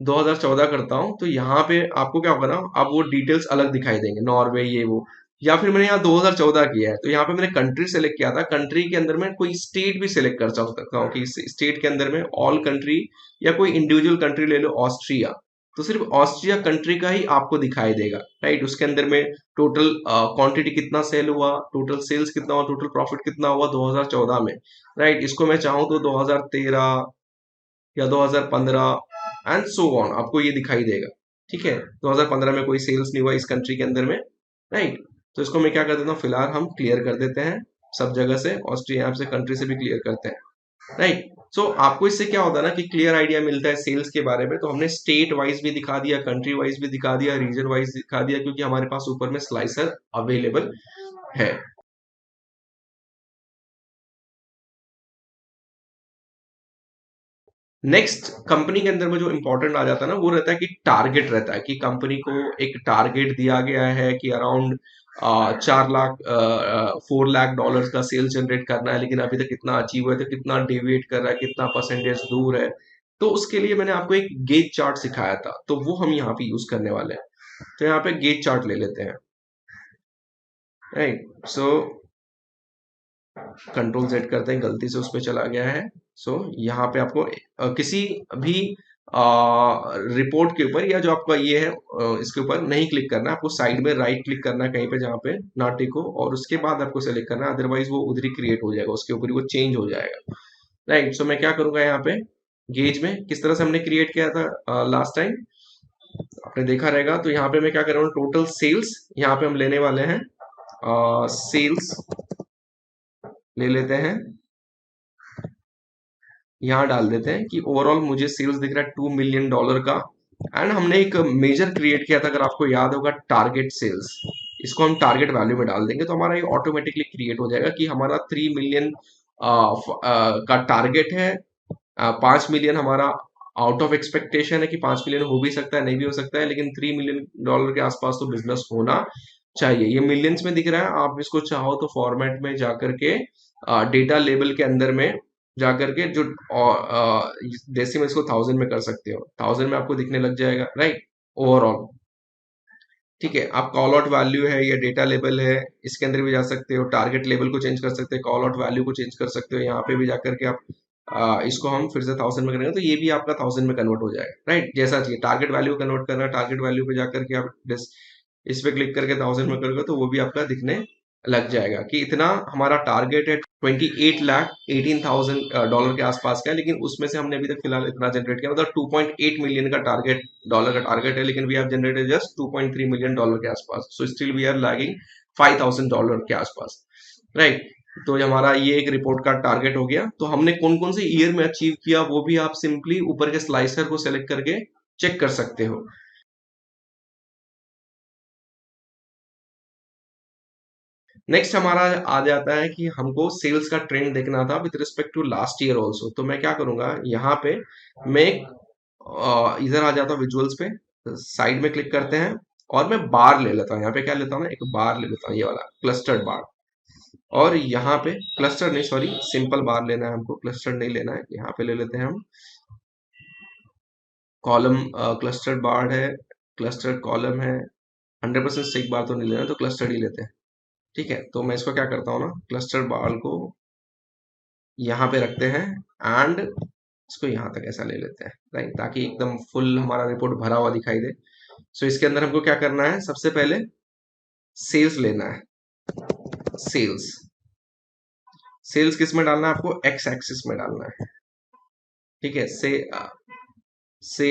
2014 करता हूँ, तो यहाँ पे आपको क्या होगा ना, अब वो डिटेल्स अलग दिखाई देंगे, नॉर्वे ये वो। या फिर मैंने यहाँ 2014 किया है, तो यहाँ पे मैंने कंट्री सेलेक्ट किया था, कंट्री के अंदर में कोई स्टेट भी सिलेक्ट कर सकता हूँ कि इस स्टेट के अंदर में ऑल कंट्री, या कोई इंडिविजुअल कंट्री ले लो, ऑस्ट्रिया। तो सिर्फ ऑस्ट्रिया कंट्री का ही आपको दिखाई देगा, राइट। उसके अंदर में टोटल क्वांटिटी कितना सेल हुआ, टोटल सेल्स कितना हुआ, टोटल प्रॉफिट कितना हुआ 2014 में, राइट। इसको मैं चाहूँ तो 2013 या 2015 एंड सो ऑन, आपको ये दिखाई देगा, ठीक है। 2015 में कोई सेल्स नहीं हुआ इस कंट्री के अंदर में, राइट। तो इसको मैं क्या कर देता हूँ, फिलहाल हम क्लियर कर देते हैं सब जगह से, ऑस्ट्रिया ऐप से कंट्री से भी क्लियर करते हैं, राइट। सो आपको इससे क्या होता है ना कि क्लियर आइडिया मिलता है सेल्स के बारे में। तो हमने स्टेट वाइज भी दिखा दिया, कंट्री वाइज भी दिखा दिया, रीजन वाइज दिखा दिया, क्योंकि हमारे पास ऊपर में स्लाइसर अवेलेबल है। नेक्स्ट, कंपनी के अंदर में जो इंपॉर्टेंट आ जाता है ना, वो रहता है कि टारगेट रहता है, कि कंपनी को एक टारगेट दिया गया है कि अराउंड 4 लाख $4 लाख का सेल जनरेट करना है, लेकिन अभी तक कितना अचीव हुआ है, तो कितना डेविएट कर रहा है, कितना परसेंटेज दूर है। तो उसके लिए मैंने आपको एक गेज चार्ट सिखाया था, तो वो हम यहाँ पे यूज करने वाले हैं। तो यहाँ पे गेज चार्ट ले लेते हैं, राइट। सो कंट्रोल Z करते हैं, गलती से उस पर चला गया है। सो यहाँ पे आपको किसी भी रिपोर्ट के ऊपर, या जो आपका ये है इसके ऊपर नहीं क्लिक करना है, आपको साइड में राइट क्लिक करना है कहीं पे जहाँ पे ना टिको, और उसके बाद आपको सेलेक्ट करना है, अदरवाइज वो उधर ही क्रिएट हो जाएगा, उसके ऊपर ही वो चेंज हो जाएगा, राइट। सो मैं क्या करूंगा यहाँ पे, गेज में किस तरह से हमने क्रिएट किया था लास्ट टाइम आपने देखा रहेगा। तो यहाँ पे मैं क्या कर रहा हूँ, टोटल सेल्स यहाँ पे हम लेने वाले हैं, सेल्स ले लेते हैं, यहाँ डाल देते हैं कि ओवरऑल मुझे सेल्स दिख रहा है $2 मिलियन का। एंड हमने एक मेजर क्रिएट किया था, अगर आपको याद होगा, टारगेट सेल्स। इसको हम टारगेट वैल्यू में डाल देंगे, तो हमारा ये ऑटोमेटिकली क्रिएट हो जाएगा कि हमारा 3 मिलियन का टारगेट है। 5 मिलियन हमारा आउट ऑफ एक्सपेक्टेशन है कि 5 मिलियन हो भी सकता है, नहीं भी हो सकता है, लेकिन $3 मिलियन के आसपास तो बिजनेस होना चाहिए। ये मिलियंस में दिख रहा है, आप इसको चाहो तो फॉर्मेट में जाकर के डेटा लेवल के अंदर में जाकर के जो डेसिमल, इसको 1000 में कर सकते हो, 1000 में आपको दिखने लग जाएगा, राइट। ओवरऑल, ठीक है। आप कॉल आउट वैल्यू है या डेटा लेवल है, इसके अंदर भी जा सकते हो, टारगेट लेवल को चेंज कर सकते हो, कॉल आउट वैल्यू को चेंज कर सकते हो, यहाँ पे भी जाकर के आप इसको हम फिर से 1000 में करेंगे तो ये भी आपका 1000 में कन्वर्ट हो जाएगा, राइट। जैसा चाहिए, टारगेट वैल्यू कन्वर्ट करना, टारगेट वैल्यू पे जाकर के आप इस पे क्लिक करके 1000 में करोगे तो वो भी आपका दिखने लग जाएगा कि इतना हमारा टारगेट है। $28,18,000 के आसपास का है, लेकिन उसमें से हमने अभी तक फिलहाल इतना जनरेट किया, मतलब 2.8 मिलियन का टारगेट, डॉलर का टारगेट है, लेकिन we have generated just $2.3 million के आसपास। So still we are lagging $5,000 के आसपास, राइट। तो ये हमारा ये एक रिपोर्ट का टारगेट हो गया। तो हमने कौन कौन से ईयर में अचीव किया, वो भी आप सिंपली ऊपर के स्लाइसर को सेलेक्ट करके चेक कर सकते हो। नेक्स्ट हमारा आ जाता है कि हमको सेल्स का ट्रेंड देखना था with respect to last year also. तो मैं क्या करूंगा, यहाँ पे मैं इधर आ जाता हूँ विजुअल्स पे, साइड में क्लिक करते हैं, और मैं बार ले लेता हूँ। यहाँ पे क्या लेता हूँ ना, एक बार ले लेता हूँ, ये वाला क्लस्टर्ड बार। और यहाँ पे क्लस्टर नहीं, सॉरी, सिंपल बार लेना है हमको, क्लस्टर्ड नहीं लेना है। यहाँ पे ले लेते हैं हम कॉलम, क्लस्टर्ड बार है, क्लस्टर्ड कॉलम है। 100% स्टिक बार तो नहीं लेना, तो क्लस्टर्ड ही लेते हैं, ठीक है। तो मैं इसको क्या करता हूँ ना, क्लस्टर्ड बार को यहाँ पे रखते हैं, एंड इसको यहाँ तक ऐसा ले लेते हैं, राइट, ताकि एकदम फुल हमारा रिपोर्ट भरा हुआ दिखाई दे। सो इसके अंदर हमको क्या करना है, सबसे पहले सेल्स लेना है। सेल्स, सेल्स किस में डालना है आपको, एक्स एक्सिस में डालना है, ठीक है। से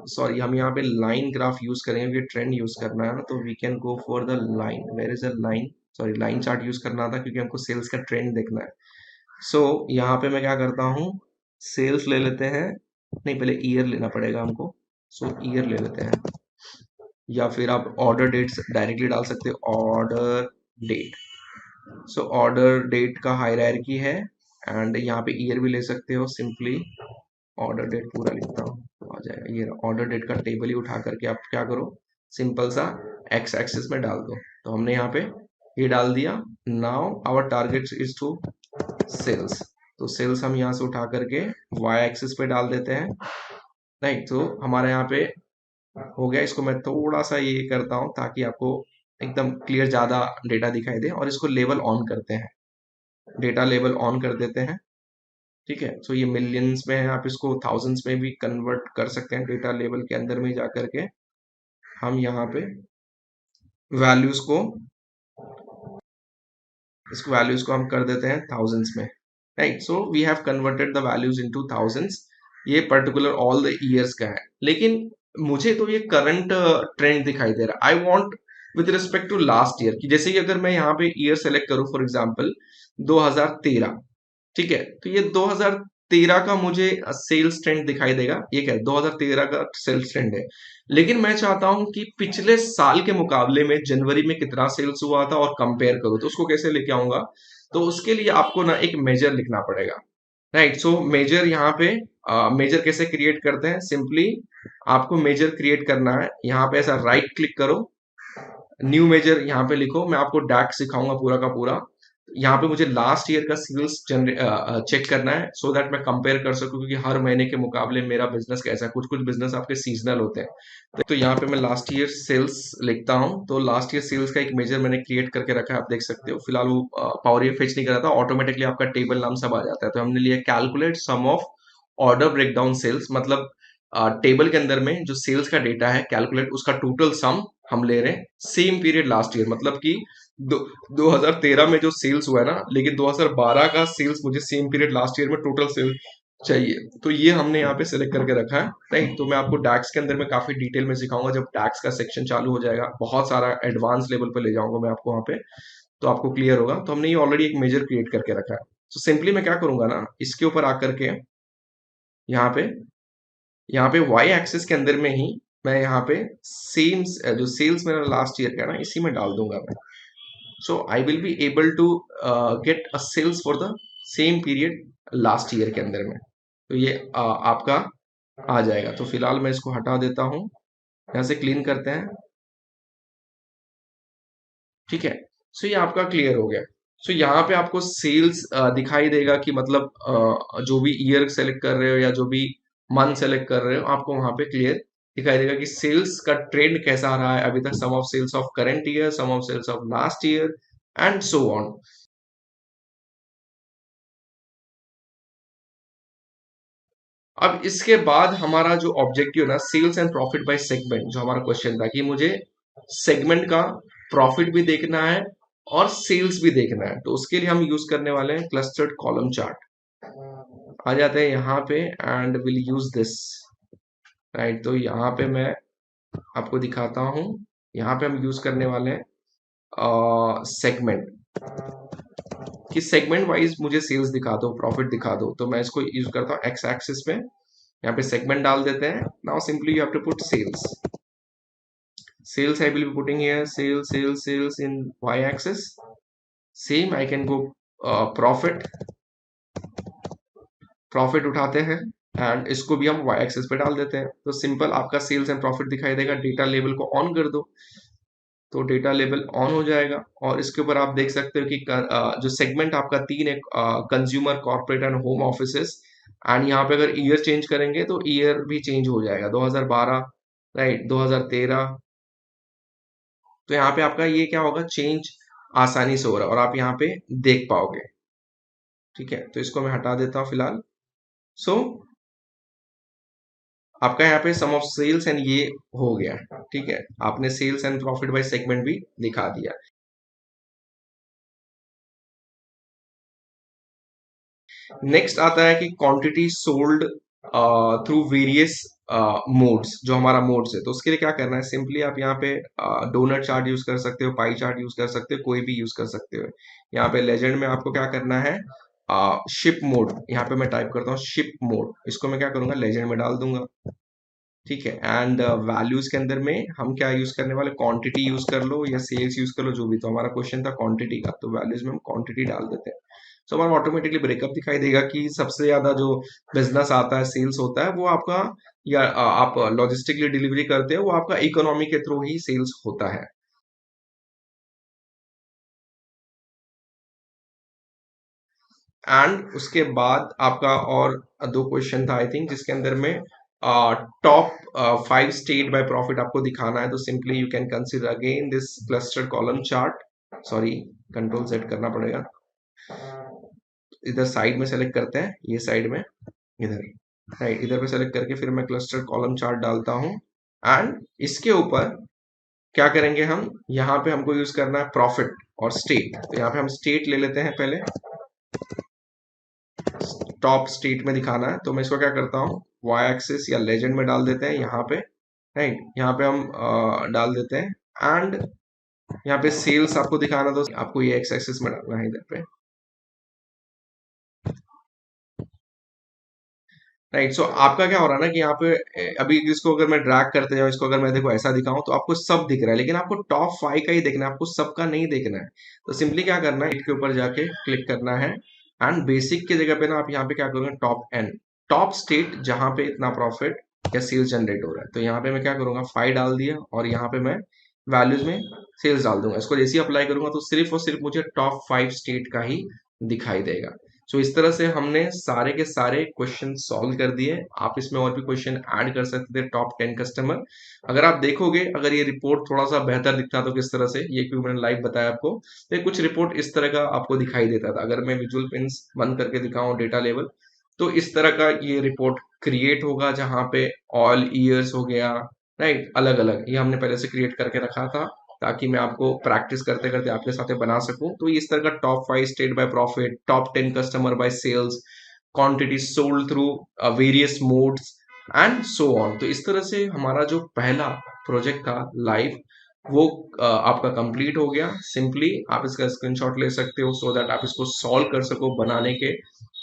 सॉरी, हम यहाँ पे लाइन ग्राफ यूज करेंगे क्योंकि ट्रेंड यूज करना है ना, तो we can go for the line. Where is a line, sorry, line chart use करना था क्योंकि हमको सेल्स का ट्रेंड देखना है। सो यहाँ पे मैं क्या करता हूँ, सेल्स ले लेते हैं, नहीं, पहले ईयर लेना पड़ेगा हमको। सो ईयर ले लेते हैं, या फिर आप ऑर्डर डेट्स डायरेक्टली डाल सकते हो, order date, so order date का हायरार्की है, एंड यहाँ पे ईयर भी ले सकते हो, सिंपली ऑर्डर डेट पूरा लिखता हूँ तो आ जाएगा। ये ऑर्डर डेट का टेबल ही उठा करके आप क्या करो, सिंपल सा एक्स एक्सिस में डाल दो। तो हमने यहाँ पे ये डाल दिया। Now our target is to sales. तो सेल्स हम यहाँ से उठा करके वाई एक्सिस पे डाल देते हैं, राइट। तो हमारे यहाँ पे हो गया। इसको मैं थोड़ा सा ये करता हूँ ताकि आपको एकदम क्लियर ज्यादा डेटा दिखाई दे, और इसको लेवल ऑन करते हैं, डेटा लेवल ऑन कर देते हैं। ठीक है, तो ये मिलियंस में है, आप इसको थाउजेंड्स में भी कन्वर्ट कर सकते हैं। डेटा लेवल के अंदर में जा करके हम यहाँ पे वैल्यूज को, इस वैल्यूज को हम कर देते हैं थाउजेंड्स में, right. So we have converted the values into thousands. ये पर्टिकुलर ऑल द ईयर्स का है, लेकिन मुझे तो ये करंट ट्रेंड दिखाई दे रहा है। I want with respect to last year की, जैसे कि अगर मैं यहाँ पे ईयर सेलेक्ट करूँ फॉर एग्जांपल 2013, ठीक है, तो ये 2013 का मुझे सेल्स ट्रेंड दिखाई देगा। ये क्या है, 2013 का सेल्स ट्रेंड है। लेकिन मैं चाहता हूं कि पिछले साल के मुकाबले में जनवरी में कितना सेल्स हुआ था और कंपेयर करूं, तो उसको कैसे लेके आऊंगा। तो उसके लिए आपको ना एक मेजर लिखना पड़ेगा, राइट। सो मेजर यहाँ पे मेजर कैसे क्रिएट करते हैं, सिंपली आपको मेजर क्रिएट करना है। यहाँ पे ऐसा राइट क्लिक करो, न्यू मेजर यहाँ पे लिखो। मैं आपको डैक सिखाऊंगा पूरा का पूरा। यहाँ पे मुझे लास्ट ईयर का सेल्स चेक करना है, सो दैट मैं कंपेयर कर सकूं, क्योंकि हर महीने के मुकाबले मेरा बिजनेस कैसा है। कुछ कुछ बिजनेस आपके सीजनल होते हैं। तो यहाँ पे मैं लास्ट ईयर सेल्स लिखता हूँ। तो लास्ट ईयर सेल्स का एक मेजर मैंने क्रिएट करके रखा है, आप देख सकते हो। फिलहाल वो पावर ये फेच नहीं कर रहा था, ऑटोमेटिकली आपका टेबल नाम सब आ जाता है। तो हमने लिया calculate sum of order breakdown sales, मतलब टेबल के अंदर में जो सेल्स का डेटा है, कैलकुलेट उसका टोटल सम हम ले रहे हैं सेम पीरियड लास्ट ईयर। मतलब कि 2013 में जो सेल्स हुआ है ना, लेकिन 2012 का सेल्स मुझे सेम पीरियड लास्ट ईयर में टोटल सेल्स चाहिए। तो ये हमने यहाँ पे सेलेक्ट करके रखा है, राइट। तो मैं आपको डैक्स के अंदर में काफी डिटेल में सिखाऊंगा जब डैक्स का सेक्शन चालू हो जाएगा। बहुत सारा एडवांस लेवल पे ले जाऊंगा मैं आपको वहाँ पे, तो आपको क्लियर होगा। तो हमने ये ऑलरेडी एक मेजर क्रिएट करके रखा है। तो सिंपली मैं क्या करूंगा ना, इसके ऊपर आकर के यहाँ पे वाई एक्सिस के अंदर में ही मैं यहाँ पे सेम जो सेल्स मेरा लास्ट ईयर का है ना, इसी में डाल दूंगा मैं। So I will be able to get a sales for the same period last year के अंदर में। तो ये आपका आ जाएगा। तो फिलहाल मैं इसको हटा देता हूँ, यहाँ से क्लीन करते हैं, ठीक है। सो ये आपका क्लियर हो गया। सो यहाँ पे आपको सेल्स दिखाई देगा कि मतलब जो भी ईयर सेलेक्ट कर रहे हो या जो भी मंथ सेलेक्ट कर रहे हो, आपको वहां पे क्लियर दिखाई देगा कि सेल्स का ट्रेंड कैसा रहा है अभी तक, sum of sales of current year, sum of sales of last year, and so on. अब इसके बाद हमारा जो ऑब्जेक्टिव है ना, sales and profit by segment, जो हमारा क्वेश्चन था कि मुझे सेगमेंट का प्रॉफिट भी देखना है और सेल्स भी देखना है। तो उसके लिए हम यूज करने वाले हैं क्लस्टर्ड कॉलम चार्ट। आ जाते हैं यहाँ पे and will use this, right. तो यहाँ पे मैं आपको दिखाता हूँ, यहाँ पे हम यूज करने वाले हैं सेगमेंट, कि सेगमेंट वाइज मुझे सेल्स दिखा दो, प्रॉफिट दिखा दो। तो मैं इसको यूज करता हूँ एक्स एक्सिस में, यहाँ पे सेगमेंट डाल देते हैं। Now simply you have to put sales. Sales I will be putting here sales in y axis. Same I can go profit उठाते हैं एंड इसको भी हम y एक्सिस पे डाल देते हैं। तो सिंपल आपका सेल्स एंड प्रॉफिट दिखाई देगा। डेटा लेवल को ऑन कर दो, तो डेटा लेवल ऑन हो जाएगा। और इसके ऊपर आप देख सकते हो कि जो सेगमेंट आपका तीन है, consumer, corporate and home offices. And यहाँ पे अगर ईयर चेंज करेंगे तो ईयर भी चेंज हो जाएगा, 2012, राइट, 2013। तो यहाँ पे आपका ये क्या होगा, चेंज आसानी से हो रहा है और आप यहाँ पे देख पाओगे, ठीक है। तो इसको मैं हटा देता हूँ फिलहाल। सो आपका यहाँ पे सम ऑफ सेल्स एंड ये हो गया, ठीक है। आपने sales and profit by segment भी दिखा दिया। नेक्स्ट आता है कि quantity sold through various modes, जो हमारा मोड्स है। तो उसके लिए क्या करना है, सिंपली आप यहाँ पे डोनट चार्ट यूज कर सकते हो, पाई चार्ट यूज कर सकते हो, कोई भी यूज कर सकते हो। यहाँ पे लेजेंड में आपको क्या करना है, शिप मोड, यहाँ पे मैं टाइप करता हूँ शिप मोड। इसको मैं क्या करूंगा, लेजेंड में डाल दूंगा, ठीक है। एंड वैल्यूज के अंदर में हम क्या यूज करने वाले, क्वांटिटी यूज कर लो या सेल्स यूज कर लो, जो भी। तो हमारा क्वेश्चन था क्वांटिटी का, तो वैल्यूज में हम क्वांटिटी डाल देते हैं। तो हमारा ऑटोमेटिकली ब्रेकअप दिखाई देगा कि सबसे ज्यादा जो बिजनेस आता है, सेल्स होता है, वो आपका, या आप लॉजिस्टिकली डिलीवरी करते हो, वो आपका इकोनॉमी के थ्रू ही सेल्स होता है। एंड उसके बाद आपका और दो क्वेश्चन था आई थिंक, जिसके अंदर में टॉप 5 स्टेट बाय प्रॉफिट आपको दिखाना है। तो simply you can consider again this cluster column chart. Sorry, control set करना पड़ेगा। इधर साइड में सेलेक्ट करते हैं, ये साइड में, इधर, राइट, इधर पे सेलेक्ट करके फिर मैं क्लस्टर कॉलम चार्ट डालता हूँ। एंड इसके ऊपर क्या करेंगे हम, यहाँ पे हमको यूज करना है प्रॉफिट और स्टेट। तो यहाँ पे हम स्टेट ले लेते हैं पहले, टॉप स्टेट में दिखाना है। तो मैं इसको क्या करता हूँ, वाई एक्सिस या लेजेंड में डाल देते हैं यहाँ पे, राइट। यहाँ पे हम डाल देते हैं। एंड यहाँ पे सेल्स आपको दिखाना, तो आपको ये एक्स एक्सिस में डालना है इधर पे, राइट। सो आपका क्या हो रहा है ना कि यहाँ पे अभी इसको अगर मैं ड्रैग करते जाऊँ, इसको अगर मैं देखो ऐसा दिखाऊं, तो आपको सब दिख रहा है, लेकिन आपको टॉप 5 का ही देखना है, आपको सबका नहीं देखना है। तो सिंपली क्या करना है, के ऊपर जाके क्लिक करना है। एंड बेसिक की जगह पे ना आप यहाँ पे क्या करोगे, टॉप एन, टॉप स्टेट जहां पे इतना प्रॉफिट या सेल्स जनरेट हो रहा है। तो यहाँ पे मैं क्या करूंगा, 5 डाल दिया, और यहाँ पे मैं वैल्यूज में सेल्स डाल दूंगा। इसको जैसे ही अप्लाई करूंगा तो सिर्फ और सिर्फ मुझे टॉप 5 स्टेट का ही दिखाई देगा। सो इस तरह से हमने सारे के सारे क्वेश्चन सॉल्व कर दिए। आप इसमें और भी क्वेश्चन ऐड कर सकते थे, टॉप 10 कस्टमर। अगर आप देखोगे, अगर ये रिपोर्ट थोड़ा सा बेहतर दिखता तो किस तरह से, ये क्योंकि मैंने लाइव बताया आपको, तो ये कुछ रिपोर्ट इस तरह का आपको दिखाई देता था। अगर मैं विजुअल पिंस बंद करके दिखाऊं डेटा लेवल, तो इस तरह का ये रिपोर्ट क्रिएट होगा, जहां पे ऑल ईयर्स हो गया, राइट, अलग अलग, ये हमने पहले से क्रिएट करके रखा था, ताकि मैं आपको प्रैक्टिस करते करते आपके साथ बना सकूं। तो इस तरह का top 5 state by profit, top 10 customer by sales, quantity sold through various modes and so on. तो इस तरह से हमारा जो पहला प्रोजेक्ट था लाइव, वो आपका कंप्लीट हो गया। सिंपली आप इसका स्क्रीनशॉट ले सकते हो, सो दैट आप इसको सॉल्व कर सको बनाने के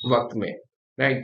वक्त में, राइट।